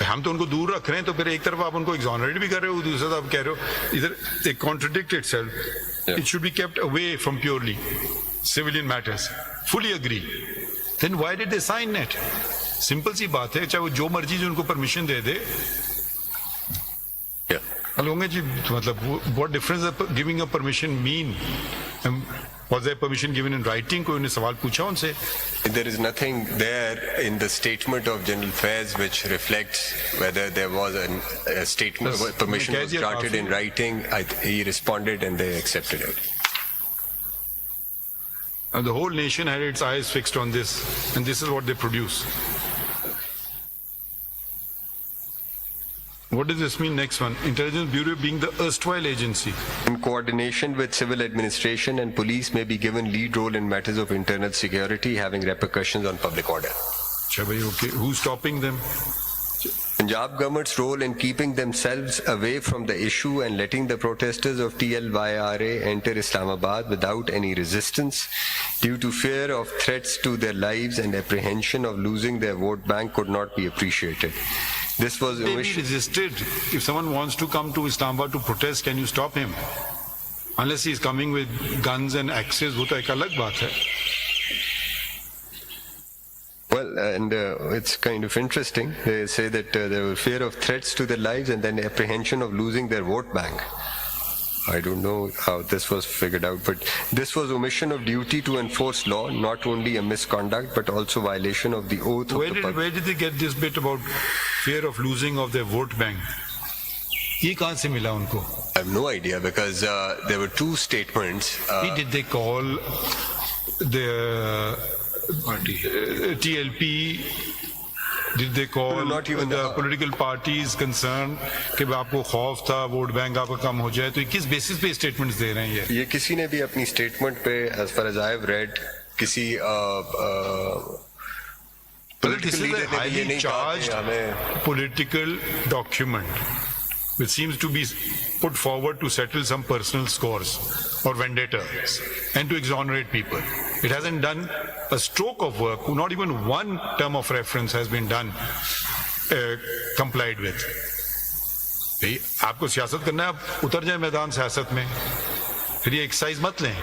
हम तो उनको दूर रख रहे हैं, तो फिर एक तरफ आप उनको exonerate भी कर रहे हो, दूसरी तरफ आप कह रहे हो इधर they contradict itself. It should be kept away from purely civilian matters. Fully agree. Then why did they sign it? Simple सी बात है, चाहे वो जो मर्जी जो उनको परमिशन दे दे. लोगे जी, मतलब what difference does giving a permission mean? Was there permission given in writing? कोई उन्हें सवाल पूछा उनसे? There is nothing there in the statement of General Affairs which reflects whether there was a statement, permission was granted in writing. He responded and they accepted it. And the whole nation had its eyes fixed on this, and this is what they produce. What does this mean? Next one. Intelligence Bureau being the erstwhile agency. In coordination with civil administration and police may be given lead role in matters of internal security having repercussions on public order. Okay. Who's stopping them? Punjab government's role in keeping themselves away from the issue and letting the protesters of TLYRA enter Islamabad without any resistance due to fear of threats to their lives and apprehension of losing their vote bank could not be appreciated. This was They be resisted. If someone wants to come to Islamabad to protest, can you stop him? Unless he's coming with guns and axes, वो तो एक अलग बात है. Well, and it's kind of interesting. They say that there were fear of threats to their lives and then apprehension of losing their vote bank. I don't know how this was figured out, but this was omission of duty to enforce law, not only a misconduct, but also violation of the oath of the public. Where did they get this bit about fear of losing of their vote bank? ये कहाँ से मिला उनको? I have no idea because there were two statements. Did they call the TLP? Did they call not even the political parties concerned कि आपको खौफ था vote bank आपका कम हो जाए, तो किस बेसिस पे स्टेटमेंट्स दे रहे हैं ये किसी ने भी अपनी स्टेटमेंट पे as far as I have read किसी political leader ने भी ये नहीं कहा कि हमें political document which seems to be put forward to settle some personal scores or vendettas and to exonerate people. It hasn't done a stroke of work. Not even one term of reference has been done, complied with. भाई आपको सियासत करना है, आप उतर जाए मैदान सियासत में, फिर ये एक्सरसाइज मत लें.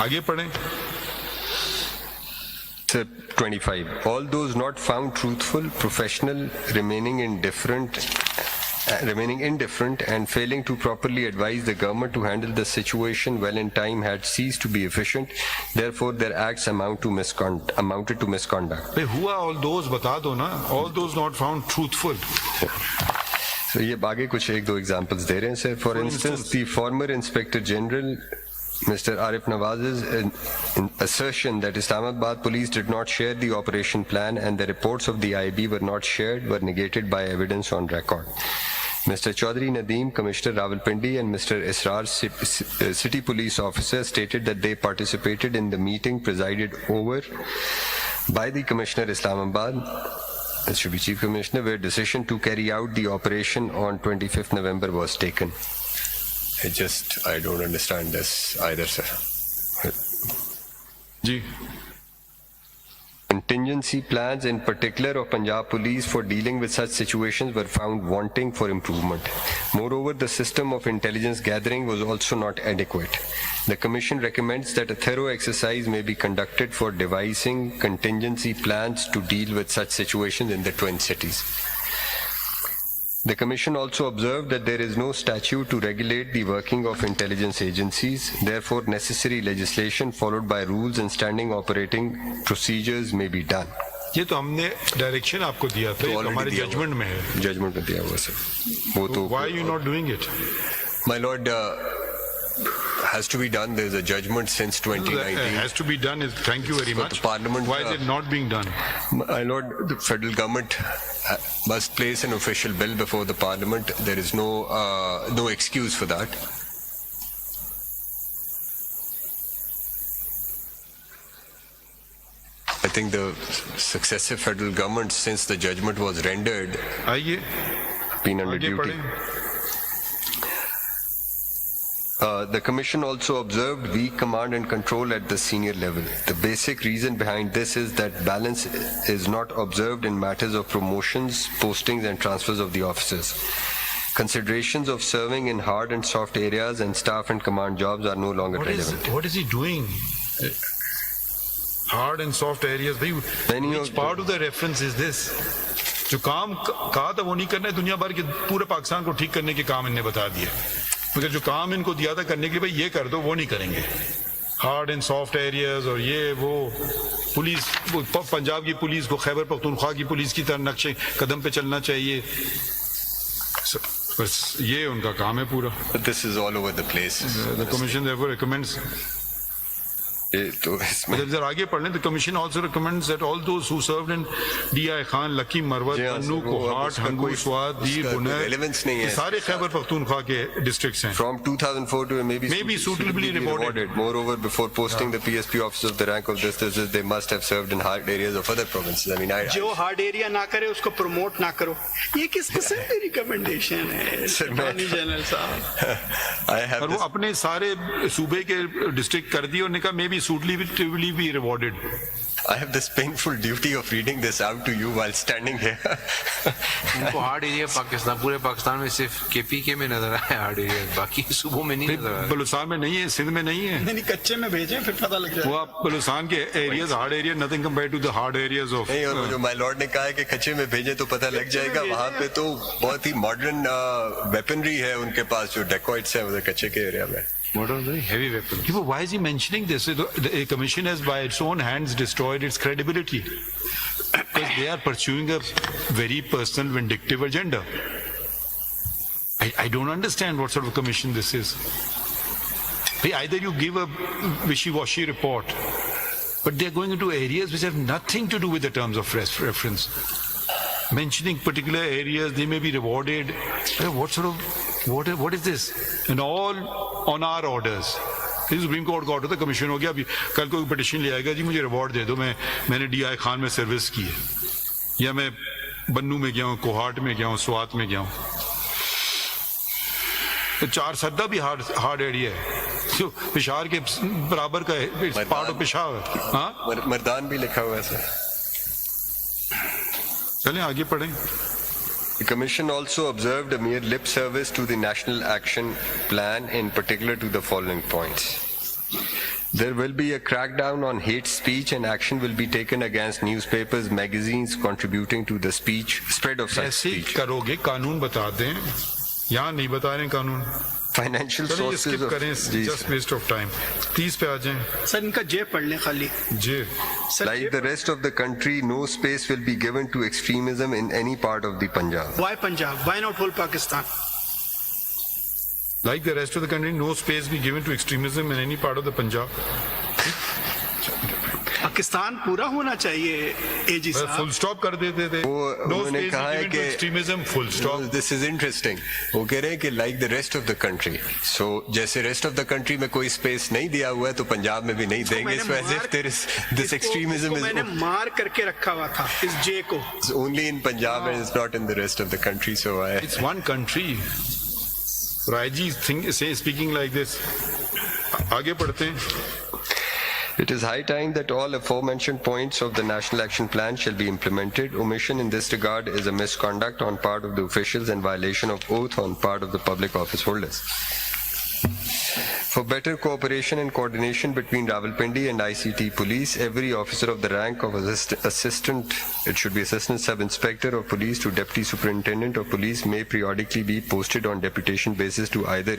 आगे पढ़ें. 25. All those not found truthful, professional, remaining indifferent and failing to properly advise the government to handle the situation well in time had ceased to be efficient. Therefore, their acts amounted to misconduct. Who are all those? बता दो ना. All those not found truthful. So ये आगे कुछ एक दो examples दे रहे हैं sir. For instance, the former Inspector General Mr. Arif Nawaz's assertion that Islamabad police did not share the operation plan and the reports of the IB were not shared were negated by evidence on record. Mr. Chaudhry Nadeem, Commissioner Rawalpindi and Mr. Israr, City Police Officer, stated that they participated in the meeting presided over by the Commissioner Islamabad, that should be Chief Commissioner, where decision to carry out the operation on 25th November was taken. I don't understand this either, sir. Ji. Contingency plans, in particular of Punjab Police for dealing with such situations, were found wanting for improvement. Moreover, the system of intelligence gathering was also not adequate. The Commission recommends that a thorough exercise may be conducted for devising contingency plans to deal with such situations in the twin cities. The Commission also observed that there is no statute to regulate the working of intelligence agencies. Therefore, necessary legislation followed by rules and standing operating procedures may be done. ये तो हमने direction आपको दिया था, ये हमारे judgement में है. जजमेंट में दिया हुआ सर. वो तो Why are you not doing it? My lord, has to be done. There is a judgment since 2019. Has to be done. Thank you very much. Parliament, why is it not being done? My lord, the federal government must place an official bill before the Parliament. There is no excuse for that. I think the successive federal governments, since the judgment was rendered, आइए been under आगे duty. पढ़ें. The Commission also observed weak command and control at the senior level. The basic reason behind this is that balance is not observed in matters of promotions, postings, and transfers of the officers. Considerations of serving in hard and soft areas and staff and command jobs are no longer relevant. What is he doing? Hard and soft areas. Which part of the reference is this? जो काम कहा था वो नहीं करना है, दुनिया भर के पूरे पाकिस्तान को ठीक करने के काम इन्हें बता दिए, मगर जो काम इनको दिया था करने के लिए, भाई ये कर दो, वो नहीं करेंगे. हार्ड एंड सॉफ्ट एरियाज और ये वो पुलिस, पंजाब की पुलिस को खैबर पख्तूनख्वा की पुलिस की तरह नक्शे कदम पे चलना चाहिए, बस ये उनका काम है पूरा. But this is all over the place. The commission therefore recommends. जरा आगे पढ़ लें. The commission also recommends that all those who served in D.I. Khan, Lucky, Marwat, Pannu, Kohat, Hangu, Swat, Dir, Bunair, सारे खैबर पख्तूनख्वा के districts हैं. From 2004 to maybe suitably rewarded. Moreover, before posting the PSP officers of the rank of this, they must have served in hard areas of other provinces. I mean, जो hard area ना करे उसको promote ना करो. ये किस किस्म की recommendation है? Attorney General साहब. और वो अपने सारे सूबे के district कर दिए और ने कहा maybe suitably be rewarded. I have this painful duty of reading this out to you while standing here. उनको हार्ड एरिया पाकिस्तान, पूरे पाकिस्तान में सिर्फ KPK में नजर आया हार्ड एरिया, बाकी सूबों में नहीं नजर आया. बलूचिस्तान में नहीं है, सिंध में नहीं है. नहीं कच्चे में भेजें फिर पता लग जाएगा. वो आप बलूचिस्तान के areas hard area nothing compare to the hard areas of. नहीं, और जो माय लॉर्ड ने कहा है कि कच्चे में भेजें तो पता लग जाएगा, वहाँ पे तो बहुत ही मॉडर्न वेपनरी है उनके पास, जो डेकॉइट्स है उधर कच्चे के एरिया में. What are the heavy weapons? Why is he mentioning this? The commission has by its own hands destroyed its credibility because they are pursuing a very personal vindictive agenda. I don't understand what sort of commission this is. Either you give a wishy-washy report, but they're going into areas which have nothing to do with the terms of reference. Mentioning particular areas, they may be rewarded. What is this? And all on our orders. Supreme court का order था, commission हो गया, अभी कल कोई petition ले आएगा, जी मुझे रिवॉर्ड दे दो, मैंने D.I. खान में सर्विस की है, या मैं बन्नू में गया हूँ, कोहाट में गया हूँ, स्वात में गया हूँ. तो चार सद्दा भी हार्ड एरिया है, पिशावर के बराबर का है, पार्ट ऑफ पिशावर. हाँ, मर्दान भी लिखा हुआ है सर. चलें आगे पढ़ें. The Commission also observed a mere lip service to the National Action Plan, in particular to the following points. There will be a crackdown on hate speech and action will be taken against newspapers, magazines contributing to the spread of such speech. ऐसे करोगे, कानून बता दें, यहाँ नहीं बता रहे कानून. Financial sources of... just waste of time. 30 पे आ जाएं. सर इनका जे पढ़ लें खाली. जे. Like the rest of the country, no space will be given to extremism in any part of the Punjab. Why Punjab? Why not whole Pakistan? Like the rest of the country, no space be given to extremism in any part of the Punjab. Pakistan पूरा होना चाहिए एजी साहब. Full stop कर देते थे. उन्होंने कहा है कि extremism full stop. This is interesting. वो कह रहे हैं कि like the rest of the country, so जैसे रेस्ट ऑफ द कंट्री में कोई स्पेस नहीं दिया हुआ है तो पंजाब में भी नहीं देंगे. So as if there is this extremism is, मैंने मार करके रखा हुआ था इस जे को. Only in Punjab and it's not in the rest of the country. So it's one country. रायजी स्पीकिंग लाइक दिस. आगे पढ़ते हैं. It is high time that all aforementioned points of the National Action Plan shall be implemented. Omission in this regard is a misconduct on part of the officials and violation of oath on part of the public office holders. For better cooperation and coordination between Rawalpindi and ICT police, every officer of the rank of assistant, it should be assistant sub-inspector of police to deputy superintendent of police, may periodically be posted on deputation basis to either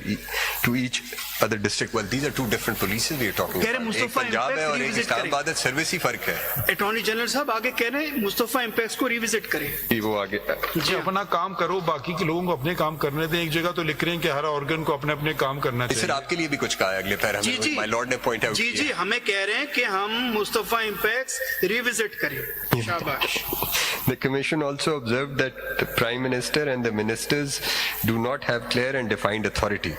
to each other district. Well, these are two different polices we are talking about. एक पंजाब है और एक इस्लामाबाद है, service ही फर्क है. Attorney general साहब आगे कह रहे हैं मुस्तफा इम्पैक्ट्स को रिविजिट करें. वो आगे जी अपना काम करो, बाकी के लोगों को अपने काम करने दें. एक जगह तो लिख रहे हैं कि हर ऑर्गन को अपने अपने काम करना चाहिए. सर आपके लिए भी कुछ कहा है अगले पैरा में, माय लॉर्ड ने पॉइंट आउट किया. जी हमें कह रहे हैं कि हम मुस्तफा इम्पैक्ट्स रिविजिट करें. शाबाश. The Commission also observed that the Prime Minister and the ministers do not have clear and defined authority.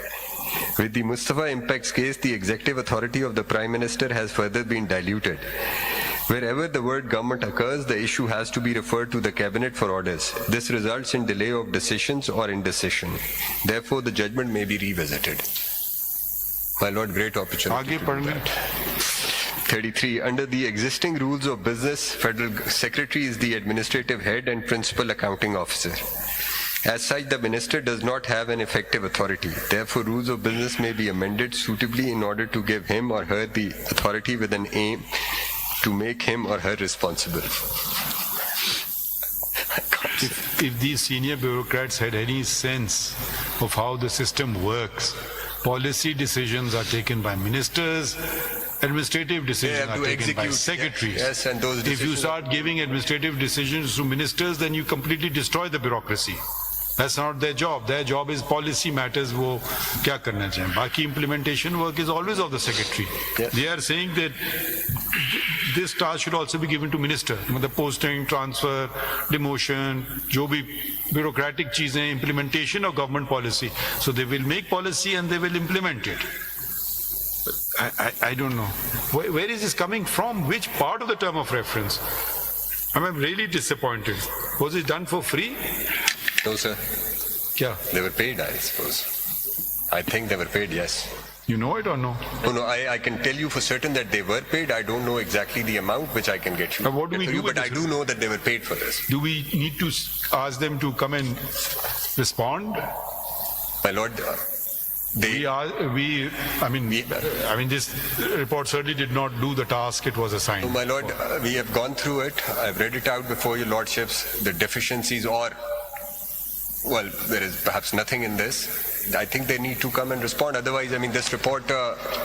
With the Mustafa Impacts case, the executive authority of the Prime Minister has further been diluted. Wherever the word government occurs, the issue has to be referred to the cabinet for orders. This results in delay of decisions or indecision. Therefore, the judgment may be revisited. My lord, great opportunity. आगे to do पढ़ने that. 33. Under the existing rules of business, Federal Secretary is the administrative head and principal accounting officer. As such, the minister does not have an effective authority. Therefore, rules of business may be amended suitably in order to give him or her the authority with an aim to make him or her responsible. If these senior bureaucrats had any sense of how the system works, policy decisions are taken by ministers, administrative decisions have are to taken by execute, secretaries. yes, and those If you decisions- start giving administrative decisions to ministers, then you completely destroy the bureaucracy. That's not their job. Their job is policy matters. वो क्या करना चाहिए? बाकी implementation work is always of the secretary. Yes. They are saying that this task should also be given to minister. मतलब posting, transfer, demotion, जो भी bureaucratic चीजें, implementation of government policy. So they will make policy and they will implement it. I don't know. Where is this coming from? Which part of the term of reference? I'm really disappointed. Was it done for free? No, sir. क्या? They were paid, I suppose. I think they were paid, yes. You know it or no? No, I can tell you for certain that they were paid. I don't know exactly the amount which I can get you. Now, what do we for do you, with but I this? do know that they were paid for this. Do we need to ask them to come and respond? My lord, they... I mean, this report certainly did not do the task it was assigned. So, my lord, we have gone through it. I've read it out before your lordships. The deficiencies or, well, there is perhaps nothing in this. I think they need to come and respond. Otherwise, I mean, this report